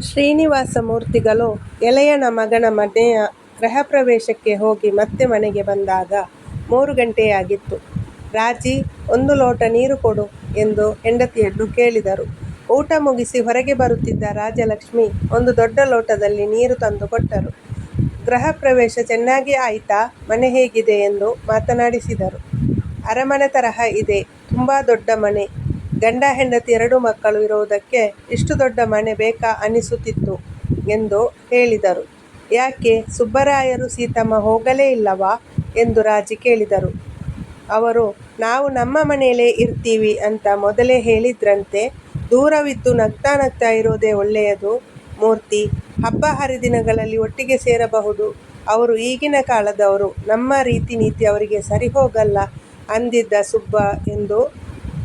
ಶ್ರೀನಿವಾಸ ಮೂರ್ತಿಗಳು ಎಳೆಯನ ಮಗನ ಮನೆಯ ಗೃಹಪ್ರವೇಶಕ್ಕೆ ಹೋಗಿ ಮತ್ತೆ ಮನೆಗೆ ಬಂದಾಗ 3 ಗಂಟೆಯಾಗಿತ್ತು. ರಾಜಿ, 1 ಲೋಟ ನೀರು ಕೊಡು ಎಂದು ಹೆಂಡತಿಯನ್ನು ಕೇಳಿದರು. ಊಟ ಮುಗಿಸಿ ಹೊರಗೆ ಬರುತ್ತಿದ್ದ ರಾಜಲಕ್ಷ್ಮಿ ಒಂದು ದೊಡ್ಡ ಲೋಟದಲ್ಲಿ ನೀರು ತಂದು ಕೊಟ್ಟರು. ಗೃಹಪ್ರವೇಶ ಚೆನ್ನಾಗಿ ಆಯಿತಾ? ಮನೆ ಹೇಗಿದೆ ಎಂದು ಮಾತನಾಡಿಸಿದರು. ಅರಮನೆ ತರಹ ಇದೆ, ತುಂಬ ದೊಡ್ಡ ಮನೆ. ಗಂಡ ಹೆಂಡತಿ 2 ಮಕ್ಕಳು ಇರುವುದಕ್ಕೆ ಇಷ್ಟು ದೊಡ್ಡ ಮನೆ ಬೇಕಾ ಅನಿಸುತ್ತಿತ್ತು ಎಂದು ಹೇಳಿದರು. ಯಾಕೆ, ಸುಬ್ಬರಾಯರು ಸೀತಮ್ಮ ಹೋಗಲೇ ಇಲ್ಲವಾ ಎಂದು ರಾಜಿ ಕೇಳಿದರು. ಅವರು, ನಾವು ನಮ್ಮ ಮನೆಯಲ್ಲೇ ಇರ್ತೀವಿ ಅಂತ ಮೊದಲೇ ಹೇಳಿದ್ರಂತೆ. ದೂರವಿದ್ದು ನಗ್ತಾ ನಗ್ತಾ ಇರೋದೇ ಒಳ್ಳೆಯದು. ಮೂರ್ತಿ, ಹಬ್ಬ ಹರಿದಿನಗಳಲ್ಲಿ ಒಟ್ಟಿಗೆ ಸೇರಬಹುದು. ಅವರು ಈಗಿನ ಕಾಲದವರು, ನಮ್ಮ ರೀತಿ ನೀತಿ ಅವರಿಗೆ ಸರಿ ಹೋಗಲ್ಲ ಅಂದಿದ್ದ ಸುಬ್ಬ ಎಂದು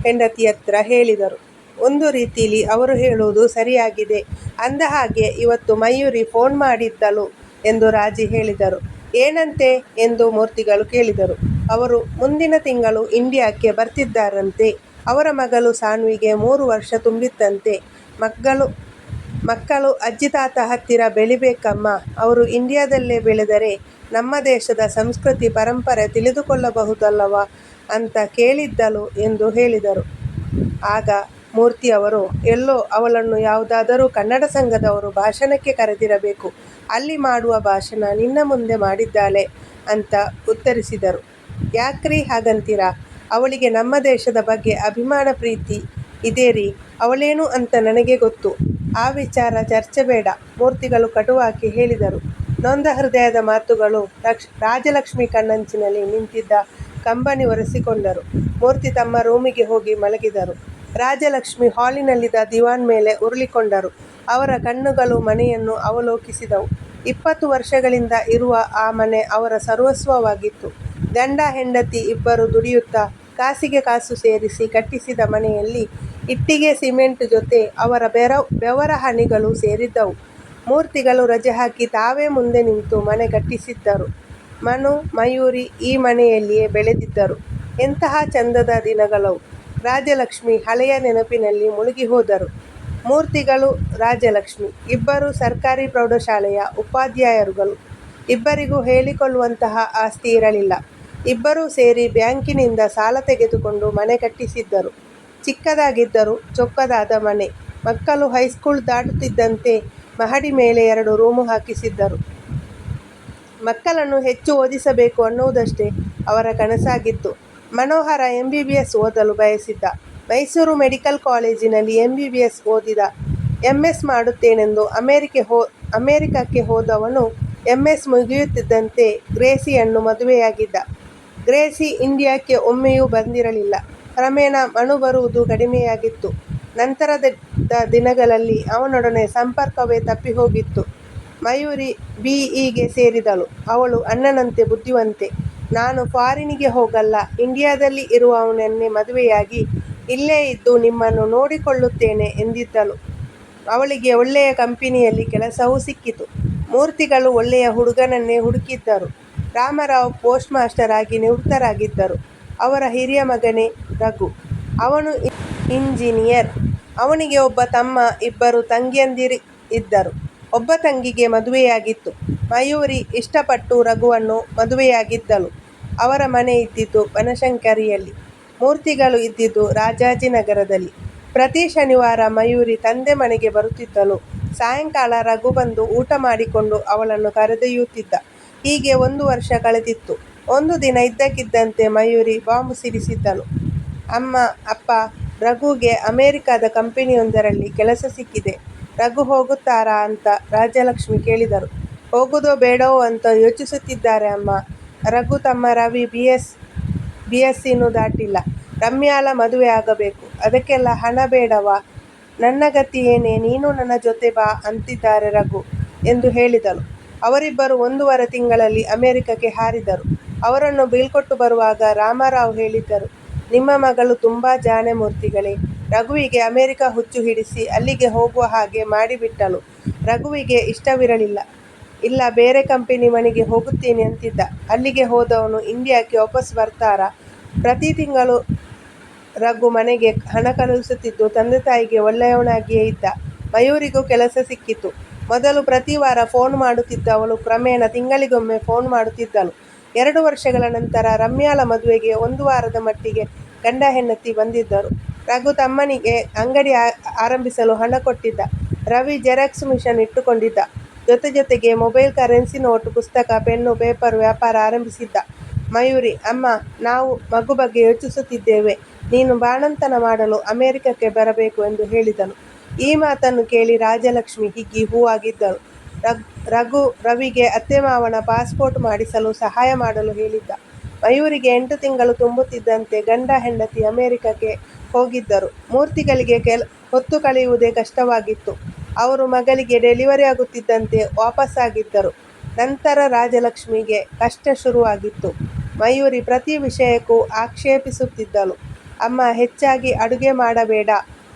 ಹೆಂಡತಿಯತ್ರ ಹೇಳಿದರು. ಒಂದು ರೀತೀಲಿ ಅವರು ಹೇಳುವುದು ಸರಿಯಾಗಿದೆ. ಅಂದಹಾಗೆ ಇವತ್ತು ಮಯೂರಿ ಫೋನ್ ಮಾಡಿದ್ದಳು ಎಂದು ರಾಜಿ ಹೇಳಿದರು. ಏನಂತೆ ಎಂದು ಮೂರ್ತಿಗಳು ಕೇಳಿದರು. ಅವರು ಮುಂದಿನ ತಿಂಗಳು ಇಂಡಿಯಾಕ್ಕೆ ಬರ್ತಿದ್ದಾರಂತೆ. ಅವರ ಮಗಳು ಸಾನ್ವಿಗೆ 3 ವರ್ಷ ತುಂಬಿತ್ತಂತೆ. ಮಕ್ಕಳು ಅಜ್ಜಿ ತಾತ ಹತ್ತಿರ ಬೆಳಿಬೇಕಮ್ಮ. ಅವರು ಇಂಡಿಯಾದಲ್ಲೇ ಬೆಳೆದರೆ ನಮ್ಮ ದೇಶದ ಸಂಸ್ಕೃತಿ ಪರಂಪರೆ ತಿಳಿದುಕೊಳ್ಳಬಹುದಲ್ಲವಾ ಅಂತ ಕೇಳಿದ್ದಳು ಎಂದು ಹೇಳಿದರು. ಆಗ ಮೂರ್ತಿಯವರು, ಎಲ್ಲೋ ಅವಳನ್ನು ಯಾವುದಾದರೂ ಕನ್ನಡ ಸಂಘದವರು ಭಾಷಣಕ್ಕೆ ಕರೆದಿರಬೇಕು. ಅಲ್ಲಿ ಮಾಡುವ ಭಾಷಣ ನಿನ್ನ ಮುಂದೆ ಮಾಡಿದ್ದಾಳೆ ಅಂತ ಉತ್ತರಿಸಿದರು. ಯಾಕ್ರೀ ಹಾಗಂತೀರಾ? ಅವಳಿಗೆ ನಮ್ಮ ದೇಶದ ಬಗ್ಗೆ ಅಭಿಮಾನ ಪ್ರೀತಿ ಇದೆ ರೀ. ಅವಳೇನು ಅಂತ ನನಗೆ ಗೊತ್ತು. ಆ ವಿಚಾರ ಚರ್ಚೆ ಬೇಡ, ಮೂರ್ತಿಗಳು ಕಟುವಾಗಿ ಹೇಳಿದರು. ನೊಂದ ಹೃದಯದ ಮಾತುಗಳು. ರಾಜಲಕ್ಷ್ಮಿ ಕಣ್ಣಂಚಿನಲ್ಲಿ ನಿಂತಿದ್ದ ಕಂಬನಿ ಒರೆಸಿಕೊಂಡರು. ಮೂರ್ತಿ ತಮ್ಮ ರೂಮಿಗೆ ಹೋಗಿ ಮಲಗಿದರು. ರಾಜಲಕ್ಷ್ಮಿ ಹಾಲಿನಲ್ಲಿದ್ದ ದಿವಾನ್ ಮೇಲೆ ಉರುಳಿಕೊಂಡರು. ಅವರ ಕಣ್ಣುಗಳು ಮನೆಯನ್ನು ಅವಲೋಕಿಸಿದವು. 20 ವರ್ಷಗಳಿಂದ ಇರುವ ಆ ಮನೆ ಅವರ ಸರ್ವಸ್ವವಾಗಿತ್ತು. ಗಂಡ ಹೆಂಡತಿ ಇಬ್ಬರು ದುಡಿಯುತ್ತಾ ಕಾಸಿಗೆ ಕಾಸು ಸೇರಿಸಿ ಕಟ್ಟಿಸಿದ ಮನೆಯಲ್ಲಿ ಇಟ್ಟಿಗೆ ಸಿಮೆಂಟ್ ಜೊತೆ ಅವರ ಬೆವರ ಹನಿಗಳು ಸೇರಿದ್ದವು. ಮೂರ್ತಿಗಳು ರಜೆ ಹಾಕಿ ತಾವೇ ಮುಂದೆ ನಿಂತು ಮನೆ ಕಟ್ಟಿಸಿದ್ದರು. ಮನು, ಮಯೂರಿ ಈ ಮನೆಯಲ್ಲಿಯೇ ಬೆಳೆದಿದ್ದರು. ಎಂತಹ ಚಂದದ ದಿನಗಳವು. ರಾಜಲಕ್ಷ್ಮಿ ಹಳೆಯ ನೆನಪಿನಲ್ಲಿ ಮುಳುಗಿ ಹೋದರು. ಮೂರ್ತಿಗಳು, ರಾಜಲಕ್ಷ್ಮಿ ಇಬ್ಬರು ಸರ್ಕಾರಿ ಪ್ರೌಢಶಾಲೆಯ ಉಪಾಧ್ಯಾಯರುಗಳು. ಇಬ್ಬರಿಗೂ ಹೇಳಿಕೊಳ್ಳುವಂತಹ ಆಸ್ತಿ ಇರಲಿಲ್ಲ. ಇಬ್ಬರೂ ಸೇರಿ ಬ್ಯಾಂಕಿನಿಂದ ಸಾಲ ತೆಗೆದುಕೊಂಡು ಮನೆ ಕಟ್ಟಿಸಿದ್ದರು. ಚಿಕ್ಕದಾಗಿದ್ದರೂ ಚೊಕ್ಕದಾದ ಮನೆ. ಮಕ್ಕಳು ಹೈಸ್ಕೂಲ್ ದಾಟುತ್ತಿದ್ದಂತೆ ಮಹಡಿ ಮೇಲೆ 2 ರೂಮು ಹಾಕಿಸಿದ್ದರು. ಮಕ್ಕಳನ್ನು ಹೆಚ್ಚು ಓದಿಸಬೇಕು ಅನ್ನುವುದಷ್ಟೇ ಅವರ ಕನಸಾಗಿತ್ತು. ಮನೋಹರ MBBS ಓದಲು ಬಯಸಿದ್ದ. ಮೈಸೂರು ಮೆಡಿಕಲ್ ಕಾಲೇಜಿನಲ್ಲಿ MBBS ಓದಿದ. MS ಮಾಡುತ್ತೇನೆಂದು ಅಮೆರಿಕಕ್ಕೆ ಹೋದವನು MS ಮುಗಿಯುತ್ತಿದ್ದಂತೆ ಗ್ರೇಸಿಯನ್ನು ಮದುವೆಯಾಗಿದ್ದ. ಗ್ರೇಸಿ ಇಂಡಿಯಾಕ್ಕೆ ಒಮ್ಮೆಯೂ ಬಂದಿರಲಿಲ್ಲ. ಕ್ರಮೇಣ ಮನು ಬರುವುದು ಕಡಿಮೆಯಾಗಿತ್ತು. ನಂತರದ ದಿನಗಳಲ್ಲಿ ಅವನೊಡನೆ ಸಂಪರ್ಕವೇ ತಪ್ಪಿಹೋಗಿತ್ತು. ಮಯೂರಿ BEಗೆ ಸೇರಿದಳು. ಅವಳು ಅಣ್ಣನಂತೆ ಬುದ್ಧಿವಂತೆ. ನಾನು ಫಾರಿನಿಗೆ ಹೋಗಲ್ಲ, ಇಂಡಿಯಾದಲ್ಲಿ ಇರುವವನನ್ನೇ ಮದುವೆಯಾಗಿ ಇಲ್ಲೇ ಇದ್ದು ನಿಮ್ಮನ್ನು ನೋಡಿಕೊಳ್ಳುತ್ತೇನೆ ಎಂದಿದ್ದಳು. ಅವಳಿಗೆ ಒಳ್ಳೆಯ ಕಂಪನಿಯಲ್ಲಿ ಕೆಲಸವೂ ಸಿಕ್ಕಿತು. ಮೂರ್ತಿಗಳು ಒಳ್ಳೆಯ ಹುಡುಗನನ್ನೇ ಹುಡುಕಿದ್ದರು. ರಾಮರಾವ್ ಪೋಸ್ಟ್ ಮಾಸ್ಟರ್ ಆಗಿ ನಿವೃತ್ತರಾಗಿದ್ದರು. ಅವರ ಹಿರಿಯ ಮಗನೇ ರಘು. ಅವನು ಇಂಜಿನಿಯರ್. ಅವನಿಗೆ ಒಬ್ಬ ತಮ್ಮ, ಇಬ್ಬರು ತಂಗಿಯಂದಿರು ಇದ್ದರು. ಒಬ್ಬ ತಂಗಿಗೆ ಮದುವೆಯಾಗಿತ್ತು. ಮಯೂರಿ ಇಷ್ಟಪಟ್ಟು ರಘುವನ್ನು ಮದುವೆಯಾಗಿದ್ದಳು. ಅವರ ಮನೆ ಇದ್ದಿದ್ದು ಬನಶಂಕರಿಯಲ್ಲಿ. ಮೂರ್ತಿಗಳು ಇದ್ದಿದ್ದು ರಾಜಾಜಿನಗರದಲ್ಲಿ. ಪ್ರತಿ ಶನಿವಾರ ಮಯೂರಿ ತಂದೆ ಮನೆಗೆ ಬರುತ್ತಿದ್ದಳು. ಸಾಯಂಕಾಲ ರಘು ಬಂದು ಊಟ ಮಾಡಿಕೊಂಡು ಅವಳನ್ನು ಕರೆದೊಯ್ಯುತ್ತಿದ್ದ. ಹೀಗೆ 1 ವರ್ಷ ಕಳೆದಿತ್ತು. ಒಂದು ದಿನ ಇದ್ದಕ್ಕಿದ್ದಂತೆ ಮಯೂರಿ ಬಾಂಬ್ ಸಿಡಿಸಿದ್ದಳು. ಅಮ್ಮ, ಅಪ್ಪ, ರಘುಗೆ ಅಮೆರಿಕದ ಕಂಪನಿಯೊಂದರಲ್ಲಿ ಕೆಲಸ ಸಿಕ್ಕಿದೆ. ರಘು ಹೋಗುತ್ತಾರಾ ಅಂತ ರಾಜಲಕ್ಷ್ಮಿ ಕೇಳಿದರು. ಹೋಗುವುದೋ ಬೇಡವೋ ಅಂತ ಯೋಚಿಸುತ್ತಿದ್ದಾರೆ ಅಮ್ಮ. ರಘು ತಮ್ಮ ರವಿ BSc ದಾಟಿಲ್ಲ. ರಮ್ಯಾಳ ಮದುವೆ ಆಗಬೇಕು. ಅದಕ್ಕೆಲ್ಲ ಹಣ ಬೇಡವಾ? ನನ್ನ ಗತಿ ಏನೇ, ನೀನು ನನ್ನ ಜೊತೆ ಬಾ ಅಂತಿದ್ದಾರೆ ರಘು ಎಂದು ಹೇಳಿದಳು. ಅವರಿಬ್ಬರು 1.5 ತಿಂಗಳಲ್ಲಿ ಅಮೆರಿಕಕ್ಕೆ ಹಾರಿದರು. ಅವರನ್ನು ಬೀಳ್ಕೊಟ್ಟು ಬರುವಾಗ ರಾಮರಾವ್ ಹೇಳಿದ್ದರು, ನಿಮ್ಮ ಮಗಳು ತುಂಬಾ ಜಾಣೆ ಮೂರ್ತಿಗಳೇ. ರಘುವಿಗೆ ಅಮೆರಿಕ ಹುಚ್ಚು ಹಿಡಿಸಿ ಅಲ್ಲಿಗೆ ಹೋಗುವ ಹಾಗೆ ಮಾಡಿಬಿಟ್ಟಳು. ರಘುವಿಗೆ ಇಷ್ಟವಿರಲಿಲ್ಲ. ಇಲ್ಲ, ಬೇರೆ ಕಂಪನಿ ಮನೆಗೆ ಹೋಗುತ್ತೇನೆ ಅಂತಿದ್ದ. ಅಲ್ಲಿಗೆ ಹೋದವನು ಇಂಡಿಯಾಕ್ಕೆ ವಾಪಸ್ ಬರ್ತಾರಾ? ಪ್ರತಿ ತಿಂಗಳು ರಘು ಮನೆಗೆ ಹಣ ಕಳುಹಿಸುತ್ತಿದ್ದು ತಂದೆ ತಾಯಿಗೆ ಒಳ್ಳೆಯವನಾಗಿಯೇ ಇದ್ದ. ಮಯೂರಿಗೂ ಕೆಲಸ ಸಿಕ್ಕಿತು. ಮೊದಲು ಪ್ರತಿ ವಾರ ಫೋನ್ ಮಾಡುತ್ತಿದ್ದ ಅವಳು ಕ್ರಮೇಣ ತಿಂಗಳಿಗೊಮ್ಮೆ ಫೋನ್ ಮಾಡುತ್ತಿದ್ದಳು. 2 ವರ್ಷಗಳ ನಂತರ ರಮ್ಯಾಳ ಮದುವೆಗೆ 1 ವಾರದ ಮಟ್ಟಿಗೆ ಗಂಡ ಹೆಂಡತಿ ಬಂದಿದ್ದರು. ರಘು ತಮ್ಮನಿಗೆ ಅಂಗಡಿ ಆರಂಭಿಸಲು ಹಣ ಕೊಟ್ಟಿದ್ದ. ರವಿ ಜೆರಾಕ್ಸ್ ಮಿಷನ್ ಇಟ್ಟುಕೊಂಡಿದ್ದ. ಜೊತೆಗೆ ಮೊಬೈಲ್, ಕರೆನ್ಸಿ ನೋಟು, ಪುಸ್ತಕ, ಪೆನ್ನು, ಪೇಪರ್ ವ್ಯಾಪಾರ ಆರಂಭಿಸಿದ್ದ. ಮಯೂರಿ: ಅಮ್ಮ, ನಾವು ಮಗು ಬಗ್ಗೆ ಯೋಚಿಸುತ್ತಿದ್ದೇವೆ. ನೀನು ಬಾಣಂತನ ಮಾಡಲು ಅಮೆರಿಕಕ್ಕೆ ಬರಬೇಕು ಎಂದು ಹೇಳಿದನು. ಈ ಮಾತನ್ನು ಕೇಳಿ ರಾಜಲಕ್ಷ್ಮಿ ಹಿಗ್ಗಿ ಹೂವಾಗಿದ್ದಳು. ರಘು ರವಿಗೆ ಅತ್ತೆ-ಮಾವನ ಪಾಸ್ಪೋರ್ಟ್ ಮಾಡಿಸಲು ಸಹಾಯ ಮಾಡಲು ಹೇಳಿದ್ದ. ಮಯೂರಿಗೆ 8 ತಿಂಗಳು ತುಂಬುತ್ತಿದ್ದಂತೆ ಗಂಡ ಹೆಂಡತಿ ಅಮೆರಿಕಕ್ಕೆ ಹೋಗಿದ್ದರು. ಮೂರ್ತಿಗಳಿಗೆ ಹೊತ್ತು ಕಳೆಯುವುದೇ ಕಷ್ಟವಾಗಿತ್ತು. ಅವರು ಮಗಳಿಗೆ ಡೆಲಿವರಿ ಆಗುತ್ತಿದ್ದಂತೆ ವಾಪಸ್ಸಾಗಿದ್ದರು. ನಂತರ ರಾಜಲಕ್ಷ್ಮಿಗೆ ಕಷ್ಟ ಶುರುವಾಗಿತ್ತು. ಮಯೂರಿ ಪ್ರತಿ ವಿಷಯಕ್ಕೂ ಆಕ್ಷೇಪಿಸುತ್ತಿದ್ದಳು. ಅಮ್ಮ, ಹೆಚ್ಚಾಗಿ ಅಡುಗೆ ಮಾಡಬೇಡ,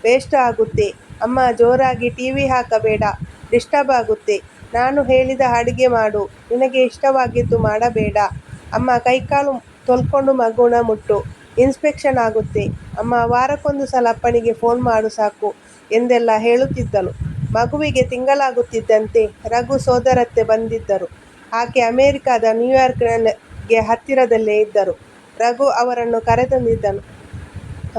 ವೇಸ್ಟ್ ಆಗುತ್ತೆ. ಅಮ್ಮ, ಜೋರಾಗಿ ಟಿವಿ ಹಾಕಬೇಡ, ಡಿಸ್ಟರ್ಬ್ ಆಗುತ್ತೆ. ನಾನು ಹೇಳಿದ ಅಡುಗೆ ಮಾಡು, ನಿನಗೆ ಇಷ್ಟವಾಗಿದ್ದು ಮಾಡಬೇಡ. ಅಮ್ಮ, ಕೈಕಾಲು ತೊಳ್ಕೊಂಡು ಮಗುನ ಮುಟ್ಟು, ಇನ್ಫೆಕ್ಷನ್ ಆಗುತ್ತೆ. ಅಮ್ಮ, ವಾರಕ್ಕೊಂದು ಸಲ ಅಪ್ಪನಿಗೆ ಫೋನ್ ಮಾಡು ಸಾಕು ಎಂದೆಲ್ಲ ಹೇಳುತ್ತಿದ್ದಳು. ಮಗುವಿಗೆ ತಿಂಗಳಾಗುತ್ತಿದ್ದಂತೆ ರಘು ಸೋದರತ್ತೆ ಬಂದಿದ್ದರು. ಆಕೆ ಅಮೆರಿಕದ ನ್ಯೂಯಾರ್ಕ್ಗೆ ಹತ್ತಿರದಲ್ಲೇ ಇದ್ದರು. ರಘು ಅವರನ್ನು ಕರೆತಂದಿದ್ದನು.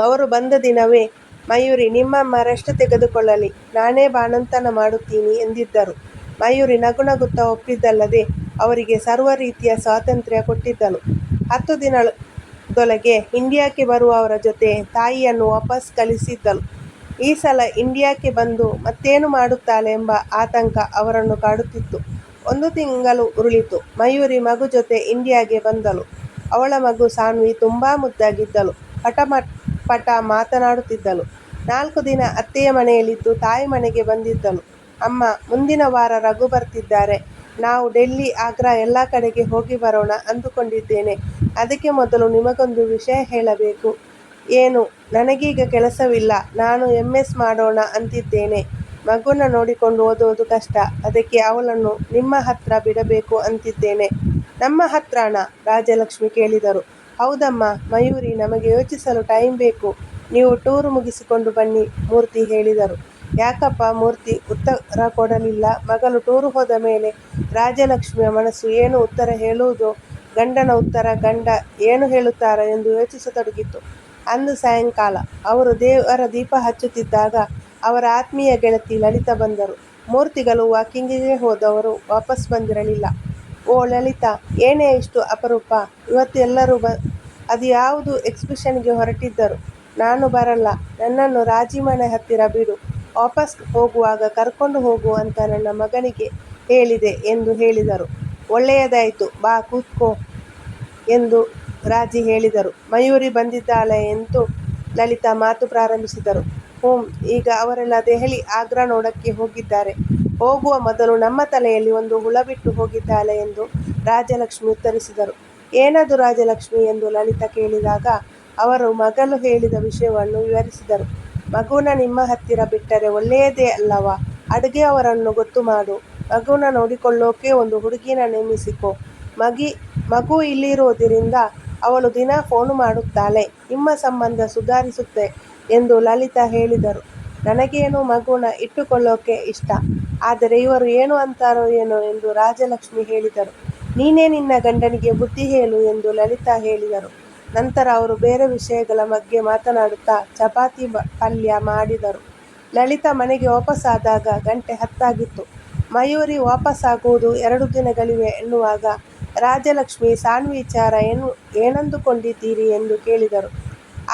ಅವರು ಬಂದ ದಿನವೇ ಮಯೂರಿ: ನಿಮ್ಮಮ್ಮ ರೆಸ್ಟ್ ತೆಗೆದುಕೊಳ್ಳಲಿ, ನಾನೇ ಬಾಣಂತನ ಮಾಡುತ್ತೀನಿ ಎಂದಿದ್ದರು. ಮಯೂರಿ ನಗುತ್ತಾ ಒಪ್ಪಿದ್ದಲ್ಲದೆ ಅವರಿಗೆ ಸರ್ವ ರೀತಿಯ ಸ್ವಾತಂತ್ರ್ಯ ಕೊಟ್ಟಿದ್ದಳು. 10 ದಿನದೊಳಗೆ ಇಂಡಿಯಾಕ್ಕೆ ಬರುವ ಅವರ ಜೊತೆ ತಾಯಿಯನ್ನು ವಾಪಸ್ ಕಳಿಸಿದ್ದಳು. ಈ ಸಲ ಇಂಡಿಯಾಕ್ಕೆ ಬಂದು ಮತ್ತೇನು ಮಾಡುತ್ತಾಳೆ ಎಂಬ ಆತಂಕ ಅವರನ್ನು ಕಾಡುತ್ತಿತ್ತು. 1 ತಿಂಗಳು ಉರುಳಿತು. ಮಯೂರಿ ಮಗು ಜೊತೆ ಇಂಡಿಯಾಗೆ ಬಂದಳು. ಅವಳ ಮಗು ಸಾನ್ವಿ ತುಂಬಾ ಮುದ್ದಾಗಿದ್ದಳು. ಪಟ ಮಾತನಾಡುತ್ತಿದ್ದಳು. 4 ದಿನ ಅತ್ತೆಯ ಮನೆಯಲ್ಲಿದ್ದು ತಾಯಿ ಮನೆಗೆ ಬಂದಿದ್ದಳು. ಅಮ್ಮ, ಮುಂದಿನ ವಾರ ರಘು ಬರ್ತಿದ್ದಾರೆ. ನಾವು ಡೆಲ್ಲಿ, ಆಗ್ರಾ ಎಲ್ಲ ಕಡೆಗೆ ಹೋಗಿ ಬರೋಣ ಅಂದುಕೊಂಡಿದ್ದೇನೆ. ಅದಕ್ಕೆ ಮೊದಲು ನಿಮಗೊಂದು ವಿಷಯ ಹೇಳಬೇಕು. ಏನು? ನನಗೀಗ ಕೆಲಸವಿಲ್ಲ. ನಾನು MS ಮಾಡೋಣ ಅಂತಿದ್ದೇನೆ. ಮಗುನ ನೋಡಿಕೊಂಡು ಓದೋದು ಕಷ್ಟ. ಅದಕ್ಕೆ ಅವಳನ್ನು ನಿಮ್ಮ ಹತ್ರ ಬಿಡಬೇಕು ಅಂತಿದ್ದೇನೆ. ನಮ್ಮ ಹತ್ರನಾ? ರಾಜಲಕ್ಷ್ಮಿ ಕೇಳಿದರು. ಹೌದಮ್ಮ. ಮಯೂರಿ: ನಮಗೆ ಯೋಚಿಸಲು ಟೈಮ್ ಬೇಕು. ನೀವು ಟೂರ್ ಮುಗಿಸಿಕೊಂಡು ಬನ್ನಿ, ಮೂರ್ತಿ ಹೇಳಿದರು. ಯಾಕಪ್ಪ? ಮೂರ್ತಿ ಉತ್ತರ ಕೊಡಲಿಲ್ಲ. ಮಗಳು ಟೂರ್ ಹೋದ ಮೇಲೆ ರಾಜಲಕ್ಷ್ಮಿಯ ಮನಸ್ಸು ಏನು ಉತ್ತರ ಹೇಳುವುದೋ, ಗಂಡನ ಉತ್ತರ ಗಂಡ ಏನು ಹೇಳುತ್ತಾರೋ ಎಂದು ಯೋಚಿಸತೊಡಗಿತು. ಅಂದು ಸಾಯಂಕಾಲ ಅವರು ದೇವರ ದೀಪ ಹಚ್ಚುತ್ತಿದ್ದಾಗ ಅವರ ಆತ್ಮೀಯ ಗೆಳತಿ ಲಲಿತಾ ಬಂದರು. ಮೂರ್ತಿಗಳು ವಾಕಿಂಗಿಗೆ ಹೋದವರು ವಾಪಸ್ ಬಂದಿರಲಿಲ್ಲ. ಓ ಲಲಿತಾ, ಏನೇ ಇಷ್ಟು ಅಪರೂಪ? ಇವತ್ತು ಎಲ್ಲರೂ ಅದು ಯಾವುದು ಎಕ್ಸಿಬಿಷನ್ಗೆ ಹೊರಟಿದ್ದರು. ನಾನು ಬರಲ್ಲ. ನನ್ನನ್ನು ರಾಜಿಮನೆ ಹತ್ತಿರ ಬಿಡು. ವಾಪಸ್ ಹೋಗುವಾಗ ಕರ್ಕೊಂಡು ಹೋಗು ಅಂತ ನನ್ನ ಮಗನಿಗೆ ಹೇಳಿದೆ ಎಂದು ಹೇಳಿದರು. ಒಳ್ಳೆಯದಾಯಿತು, ಬಾ ಕೂತ್ಕೋ ಎಂದು ರಾಜಿ ಹೇಳಿದರು. ಮಯೂರಿ ಬಂದಿದ್ದಾಳೆ ಎಂದು ಲಲಿತಾ ಮಾತು ಪ್ರಾರಂಭಿಸಿದರು. ಈಗ ಅವರೆಲ್ಲ ದೆಹಲಿ, ಆಗ್ರಾ ನೋಡಕ್ಕೆ ಹೋಗಿದ್ದಾರೆ. ಹೋಗುವ ಮೊದಲು ನಮ್ಮ ತಲೆಯಲ್ಲಿ ಒಂದು ಹುಳ ಬಿಟ್ಟು ಹೋಗಿದ್ದಾಳೆ ಎಂದು ರಾಜಲಕ್ಷ್ಮಿ ಉತ್ತರಿಸಿದರು. ಏನದು ರಾಜಲಕ್ಷ್ಮಿ ಎಂದು ಲಲಿತಾ ಕೇಳಿದಾಗ ಅವರು ಮಗಳು ಹೇಳಿದ ವಿಷಯವನ್ನು ವಿವರಿಸಿದರು. ಮಗುನ ನಿಮ್ಮ ಹತ್ತಿರ ಬಿಟ್ಟರೆ ಒಳ್ಳೆಯದೇ ಅಲ್ಲವಾ? ಅಡುಗೆ ಅವರನ್ನು ಗೊತ್ತು ಮಾಡು. ಮಗುನ ನೋಡಿಕೊಳ್ಳೋಕೆ ಒಂದು ಹುಡುಗಿನ ನೇಮಿಸಿಕೋ. ಮಗು ಇಲ್ಲಿರೋದ್ರಿಂದ ಅವಳು ದಿನ ಫೋನು ಮಾಡುತ್ತಾಳೆ. ನಿಮ್ಮ ಸಂಬಂಧ ಸುಧಾರಿಸುತ್ತೆ ಎಂದು ಲಲಿತಾ ಹೇಳಿದರು. ನನಗೇನು ಮಗುನ ಇಟ್ಟುಕೊಳ್ಳೋಕೆ ಇಷ್ಟ. ಆದರೆ ಇವರು ಏನು ಅಂತಾರೋ ಏನೋ ಎಂದು ರಾಜಲಕ್ಷ್ಮಿ ಹೇಳಿದರು. ನೀನೇ ನಿನ್ನ ಗಂಡನಿಗೆ ಬುದ್ಧಿ ಹೇಳು ಎಂದು ಲಲಿತಾ ಹೇಳಿದರು. ನಂತರ ಅವರು ಬೇರೆ ವಿಷಯಗಳ ಬಗ್ಗೆ ಮಾತನಾಡುತ್ತಾ ಚಪಾತಿ ಪಲ್ಯ ಮಾಡಿದರು. ಲಲಿತಾ ಮನೆಗೆ ವಾಪಸ್ಸಾದಾಗ ಗಂಟೆ 10 ಆಗಿತ್ತು. ಮಯೂರಿ ವಾಪಸ್ಸಾಗುವುದು 2 ದಿನಗಳಿವೆ ಎನ್ನುವಾಗ ರಾಜಲಕ್ಷ್ಮಿ ಸಾನ್ವಿ ವಿಚಾರ ಏನಂದುಕೊಂಡಿದ್ದೀರಿ ಎಂದು ಕೇಳಿದರು.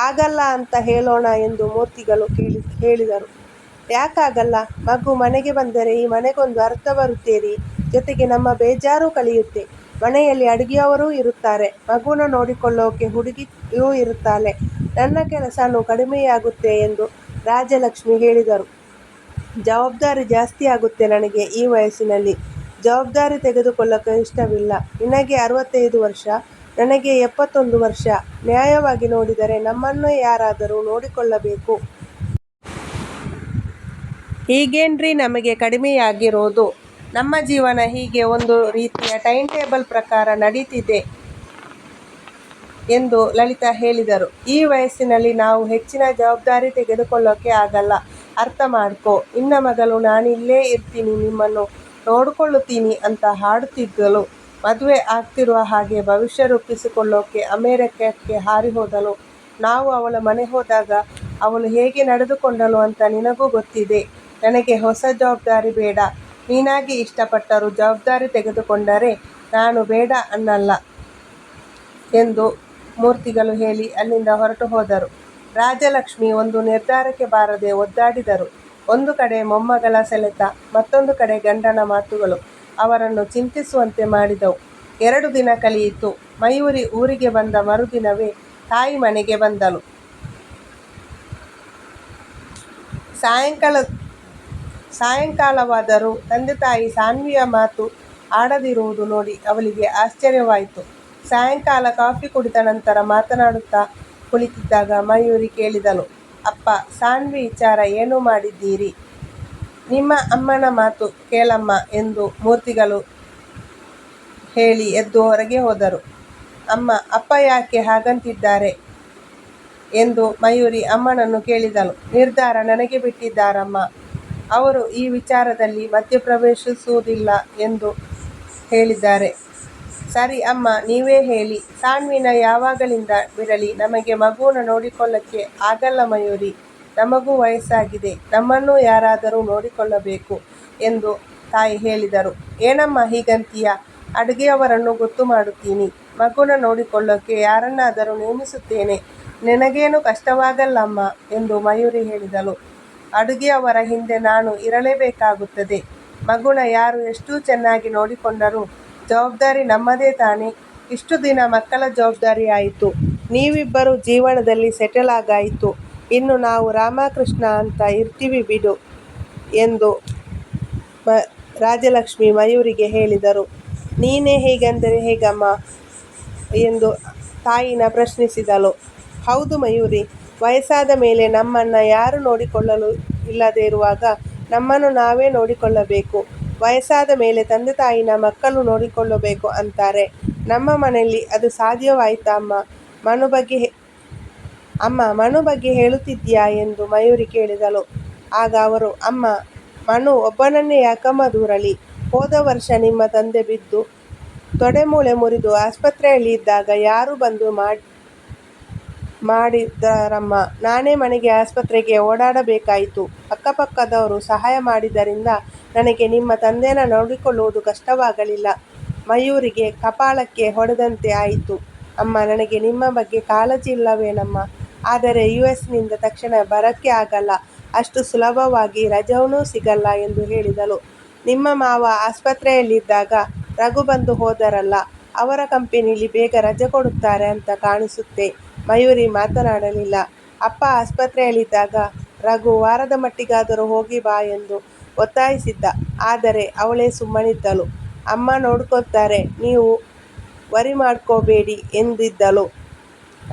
ಆಗಲ್ಲ ಅಂತ ಹೇಳೋಣ ಎಂದು ಮೂರ್ತಿಗಳು ಹೇಳಿದರು. ಯಾಕಾಗಲ್ಲ? ಮಗು ಮನೆಗೆ ಬಂದರೆ ಈ ಮನೆಗೊಂದು ಅರ್ಥ ಬರುತ್ತೇರಿ. ಜೊತೆಗೆ ನಮ್ಮ ಬೇಜಾರು ಕಳೆಯುತ್ತೆ. ಮನೆಯಲ್ಲಿ ಅಡುಗೆಯವರೂ ಇರುತ್ತಾರೆ. ಮಗುನ ನೋಡಿಕೊಳ್ಳೋಕೆ ಹುಡುಗಿಯೂ ಇರುತ್ತಾಳೆ. ನನ್ನ ಕೆಲಸನೂ ಕಡಿಮೆಯಾಗುತ್ತೆ ಎಂದು ರಾಜಲಕ್ಷ್ಮಿ ಹೇಳಿದರು. ಜವಾಬ್ದಾರಿ ಜಾಸ್ತಿ ಆಗುತ್ತೆ ನನಗೆ. ಈ ವಯಸ್ಸಿನಲ್ಲಿ ಜವಾಬ್ದಾರಿ ತೆಗೆದುಕೊಳ್ಳೋಕೆ ಇಷ್ಟವಿಲ್ಲ. ನಿನಗೆ 65 ವರ್ಷ, ನನಗೆ 71 ವರ್ಷ. ನ್ಯಾಯವಾಗಿ ನೋಡಿದರೆ ನಮ್ಮನ್ನು ಯಾರಾದರೂ ನೋಡಿಕೊಳ್ಳಬೇಕು. ಹೀಗೇನ್ರಿ ನಮಗೆ ಕಡಿಮೆಯಾಗಿರೋದು? ನಮ್ಮ ಜೀವನ ಹೀಗೆ ಒಂದು ರೀತಿಯ ಟೈಮ್ ಟೇಬಲ್ ಪ್ರಕಾರ ನಡೀತಿದೆ ಎಂದು ಲಲಿತಾ ಹೇಳಿದರು. ಈ ವಯಸ್ಸಿನಲ್ಲಿ ನಾವು ಹೆಚ್ಚಿನ ಜವಾಬ್ದಾರಿ ತೆಗೆದುಕೊಳ್ಳೋಕೆ ಆಗಲ್ಲ. ಅರ್ಥ ಮಾಡ್ಕೊ. ನಿನ್ನ ಮಗಳು ನಾನಿಲ್ಲೇ ಇರ್ತೀನಿ, ನಿಮ್ಮನ್ನು ನೋಡಿಕೊಳ್ಳುತ್ತೀನಿ ಅಂತ ಹಾಡುತ್ತಿದ್ದಳು. ಮದುವೆ ಆಗ್ತಿರುವ ಹಾಗೆ ಭವಿಷ್ಯ ರೂಪಿಸಿಕೊಳ್ಳೋಕೆ ಅಮೆರಿಕಕ್ಕೆ ಹಾರಿ ಹೋದಳು. ನಾವು ಅವಳ ಮನೆ ಹೋದಾಗ ಅವಳು ಹೇಗೆ ನಡೆದುಕೊಂಡಳು ಅಂತ ನಿನಗೂ ಗೊತ್ತಿದೆ. ನನಗೆ ಹೊಸ ಜವಾಬ್ದಾರಿ ಬೇಡ. ನೀನಾಗಿ ಇಷ್ಟಪಟ್ಟರು ಜವಾಬ್ದಾರಿ ತೆಗೆದುಕೊಂಡರೆ ನಾನು ಬೇಡ ಅನ್ನಲ್ಲ ಎಂದು ಮೂರ್ತಿಗಳು ಹೇಳಿ ಅಲ್ಲಿಂದ ಹೊರಟು ಹೋದರು. ರಾಜಲಕ್ಷ್ಮಿ ಒಂದು ನಿರ್ಧಾರಕ್ಕೆ ಬಾರದೆ ಒದ್ದಾಡಿದರು. ಒಂದು ಕಡೆ ಮೊಮ್ಮಗಳ ಸೆಳೆತ, ಮತ್ತೊಂದು ಕಡೆ ಗಂಡನ ಮಾತುಗಳು ಅವರನ್ನು ಚಿಂತಿಸುವಂತೆ ಮಾಡಿದವು. 2 ದಿನ ಕಳೆಯಿತು. ಮಯೂರಿ ಊರಿಗೆ ಬಂದ ಮರುದಿನವೇ ತಾಯಿ ಮನೆಗೆ ಬಂದಳು. ಸಾಯಂಕಾಲವಾದರೂ ತಂದೆ ತಾಯಿ ಸಾನ್ವಿಯ ಮಾತು ಆಡದಿರುವುದು ನೋಡಿ ಅವಳಿಗೆ ಆಶ್ಚರ್ಯವಾಯಿತು. ಸಾಯಂಕಾಲ ಕಾಫಿ ಕುಡಿದ ನಂತರ ಮಾತನಾಡುತ್ತಾ ಕುಳಿತಿದ್ದಾಗ ಮಯೂರಿ ಕೇಳಿದಳು, ಅಪ್ಪ, ಸಾನ್ವಿ ವಿಚಾರ ಏನು ಮಾಡಿದ್ದೀರಿ? ನಿಮ್ಮ ಅಮ್ಮನ ಮಾತು ಕೇಳಮ್ಮ ಎಂದು ಮೂರ್ತಿಗಳು ಹೇಳಿ ಎದ್ದು ಹೊರಗೆ ಹೋದರು. ಅಮ್ಮ, ಅಪ್ಪ ಯಾಕೆ ಹಾಗಂತಿದ್ದಾರೆ ಎಂದು ಮಯೂರಿ ಅಮ್ಮನನ್ನು ಕೇಳಿದಳು. ನಿರ್ಧಾರ ನನಗೆ ಬಿಟ್ಟಿದ್ದಾರಮ್ಮ. ಅವರು ಈ ವಿಚಾರದಲ್ಲಿ ಮಧ್ಯಪ್ರವೇಶಿಸುವುದಿಲ್ಲ ಎಂದು ಹೇಳಿದ್ದಾರೆ. ಸರಿ ಅಮ್ಮ, ನೀವೇ ಹೇಳಿ. ಸಾನ್ವಿನ ಯಾವಾಗಲಿಂದ ಬಿಡಲಿ? ನಮಗೆ ಮಗುನ ನೋಡಿಕೊಳ್ಳಕ್ಕೆ ಆಗಲ್ಲ ಮಯೂರಿ. ನಮಗೂ ವಯಸ್ಸಾಗಿದೆ. ನಮ್ಮನ್ನೂ ಯಾರಾದರೂ ನೋಡಿಕೊಳ್ಳಬೇಕು ಎಂದು ತಾಯಿ ಹೇಳಿದರು. ಏನಮ್ಮ ಹೀಗಂತೀಯ? ಅಡುಗೆಯವರನ್ನು ಗೊತ್ತು ಮಾಡುತ್ತೀನಿ. ಮಗುನ ನೋಡಿಕೊಳ್ಳೋಕೆ ಯಾರನ್ನಾದರೂ ನೇಮಿಸುತ್ತೇನೆ. ನಿನಗೇನು ಕಷ್ಟವಾಗಲ್ಲಮ್ಮ ಎಂದು ಮಯೂರಿ ಹೇಳಿದಳು. ಅಡುಗೆಯವರ ಹಿಂದೆ ನಾನು ಇರಲೇಬೇಕಾಗುತ್ತದೆ. ಮಗುನ ಯಾರು ಎಷ್ಟು ಚೆನ್ನಾಗಿ ನೋಡಿಕೊಂಡರೂ ಜವಾಬ್ದಾರಿ ನಮ್ಮದೇ ತಾನೆ. ಇಷ್ಟು ದಿನ ಮಕ್ಕಳ ಜವಾಬ್ದಾರಿ ಆಯಿತು. ನೀವಿಬ್ಬರು ಜೀವನದಲ್ಲಿ ಸೆಟಲ್ ಆಗಾಯಿತು. ಇನ್ನು ನಾವು ರಾಮಕೃಷ್ಣ ಅಂತ ಇರ್ತೀವಿ ಬಿಡು ಎಂದು ರಾಜಲಕ್ಷ್ಮಿ ಮಯೂರಿಗೆ ಹೇಳಿದರು. ನೀನೇ ಹೀಗಂದರೆ ಹೇಗಮ್ಮ ಎಂದು ತಾಯಿನ ಪ್ರಶ್ನಿಸಿದಳು. ಹೌದು ಮಯೂರಿ, ವಯಸ್ಸಾದ ಮೇಲೆ ನಮ್ಮನ್ನು ಯಾರು ನೋಡಿಕೊಳ್ಳಲು ಇಲ್ಲದೆ ಇರುವಾಗ ನಮ್ಮನ್ನು ನಾವೇ ನೋಡಿಕೊಳ್ಳಬೇಕು. ವಯಸ್ಸಾದ ಮೇಲೆ ತಂದೆ ತಾಯಿನ ಮಕ್ಕಳು ನೋಡಿಕೊಳ್ಳಬೇಕು ಅಂತಾರೆ. ನಮ್ಮ ಮನೆಯಲ್ಲಿ ಅದು ಸಾಧ್ಯವಾಯಿತಾ ಅಮ್ಮ? ಮನು ಬಗ್ಗೆ ಹೇಳುತ್ತಿದ್ದೀಯಾ ಎಂದು ಮಯೂರಿ ಕೇಳಿದಳು. ಆಗ ಅವರು, ಅಮ್ಮ, ಮನು ಒಬ್ಬನನ್ನೇ ಯಾಕಮ್ಮ ದೂರಲಿ? ಹೋದ ವರ್ಷ ನಿಮ್ಮ ತಂದೆ ಬಿದ್ದು ತೊಡೆಮೂಳೆ ಮುರಿದು ಆಸ್ಪತ್ರೆಯಲ್ಲಿ ಇದ್ದಾಗ ಯಾರು ಬಂದು ಮಾಡಿದರಮ್ಮ? ನಾನೇ ಮನೆಗೆ ಆಸ್ಪತ್ರೆಗೆ ಓಡಾಡಬೇಕಾಯಿತು. ಅಕ್ಕಪಕ್ಕದವರು ಸಹಾಯ ಮಾಡಿದ್ದರಿಂದ ನನಗೆ ನಿಮ್ಮ ತಂದೆನ ನೋಡಿಕೊಳ್ಳುವುದು ಕಷ್ಟವಾಗಲಿಲ್ಲ. ಮಯೂರಿಗೆ ಕಪಾಳಕ್ಕೆ ಹೊಡೆದಂತೆ ಆಯಿತು. ಅಮ್ಮ, ನನಗೆ ನಿಮ್ಮ ಬಗ್ಗೆ ಕಾಳಜಿ ಇಲ್ಲವೇನಮ್ಮ? ಆದರೆ US ನಿಂದ ತಕ್ಷಣ ಬರಕ್ಕೆ ಆಗಲ್ಲ. ಅಷ್ಟು ಸುಲಭವಾಗಿ ರಜವೂ ಸಿಗಲ್ಲ ಎಂದು ಹೇಳಿದಳು. ನಿಮ್ಮ ಮಾವ ಆಸ್ಪತ್ರೆಯಲ್ಲಿದ್ದಾಗ ರಘು ಬಂದು ಹೋದರಲ್ಲ, ಅವರ ಕಂಪನಿಲಿ ಬೇಗ ರಜೆ ಕೊಡುತ್ತಾರೆ ಅಂತ ಕಾಣಿಸುತ್ತೆ. ಮಯೂರಿ ಮಾತನಾಡಲಿಲ್ಲ. ಅಪ್ಪ ಆಸ್ಪತ್ರೆಯಲ್ಲಿದ್ದಾಗ ರಘು ವಾರದ ಮಟ್ಟಿಗಾದರೂ ಹೋಗಿ ಬಾ ಎಂದು ಒತ್ತಾಯಿಸಿದ್ದ. ಆದರೆ ಅವಳೇ ಸುಮ್ಮನಿದ್ದಳು. ಅಮ್ಮ ನೋಡ್ಕೊತಾರೆ, ನೀವು ವರಿ ಮಾಡ್ಕೋಬೇಡಿ ಎಂದಿದ್ದಳು.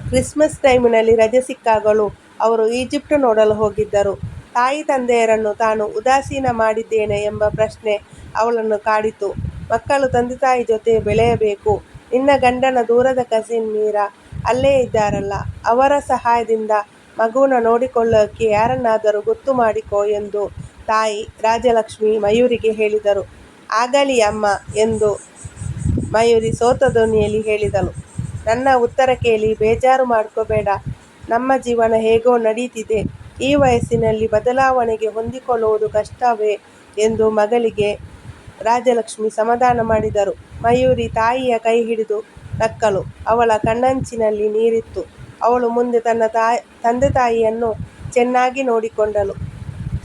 ಕ್ರಿಸ್ಮಸ್ ಟೈಮಿನಲ್ಲಿ ರಜೆ ಸಿಕ್ಕಾಗಲೂ ಅವರು ಈಜಿಪ್ಟ್ ನೋಡಲು ಹೋಗಿದ್ದರು. ತಾಯಿ ತಂದೆಯರನ್ನು ತಾನು ಉದಾಸೀನ ಮಾಡಿದ್ದೇನೆ ಎಂಬ ಪ್ರಶ್ನೆ ಅವಳನ್ನು ಕಾಡಿತು. ಮಕ್ಕಳು ತಂದೆ ತಾಯಿ ಜೊತೆ ಬೆಳೆಯಬೇಕು. ನಿನ್ನ ಗಂಡನ ದೂರದ ಕಸಿನ್ ಮೀರಾ ಅಲ್ಲೇ ಇದ್ದಾರಲ್ಲ, ಅವರ ಸಹಾಯದಿಂದ ಮಗುನ ನೋಡಿಕೊಳ್ಳೋಕೆ ಯಾರನ್ನಾದರೂ ಗೊತ್ತು ಮಾಡಿಕೋ ಎಂದು ತಾಯಿ ರಾಜಲಕ್ಷ್ಮಿ ಮಯೂರಿಗೆ ಹೇಳಿದರು. ಆಗಲಿ ಅಮ್ಮ ಎಂದು ಮಯೂರಿ ಸೋತ ಧ್ವನಿಯಲ್ಲಿ ಹೇಳಿದಳು. ನನ್ನ ಉತ್ತರ ಕೇಳಿ ಬೇಜಾರು ಮಾಡ್ಕೋಬೇಡ. ನಮ್ಮ ಜೀವನ ಹೇಗೋ ನಡೀತಿದೆ. ಈ ವಯಸ್ಸಿನಲ್ಲಿ ಬದಲಾವಣೆಗೆ ಹೊಂದಿಕೊಳ್ಳುವುದು ಕಷ್ಟವೇ ಎಂದು ಮಗಳಿಗೆ ರಾಜಲಕ್ಷ್ಮಿ ಸಮಾಧಾನ ಮಾಡಿದರು. ಮಯೂರಿ ತಾಯಿಯ ಕೈ ಹಿಡಿದು ನಕ್ಕಳು. ಅವಳ ಕಣ್ಣಂಚಿನಲ್ಲಿ ನೀರಿತ್ತು. ಅವಳು ಮುಂದೆ ತನ್ನ ತಂದೆ ತಾಯಿಯನ್ನು ಚೆನ್ನಾಗಿ ನೋಡಿಕೊಂಡಳು.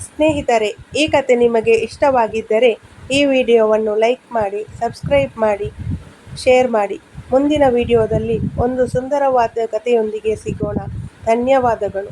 ಸ್ನೇಹಿತರೆ, ಈ ಕತೆ ನಿಮಗೆ ಇಷ್ಟವಾಗಿದ್ದರೆ ಈ ವಿಡಿಯೋವನ್ನು ಲೈಕ್ ಮಾಡಿ, ಸಬ್ಸ್ಕ್ರೈಬ್ ಮಾಡಿ, ಶೇರ್ ಮಾಡಿ. ಮುಂದಿನ ವಿಡಿಯೋದಲ್ಲಿ ಒಂದು ಸುಂದರವಾದ ಕಥೆಯೊಂದಿಗೆ ಸಿಗೋಣ. ಧನ್ಯವಾದಗಳು.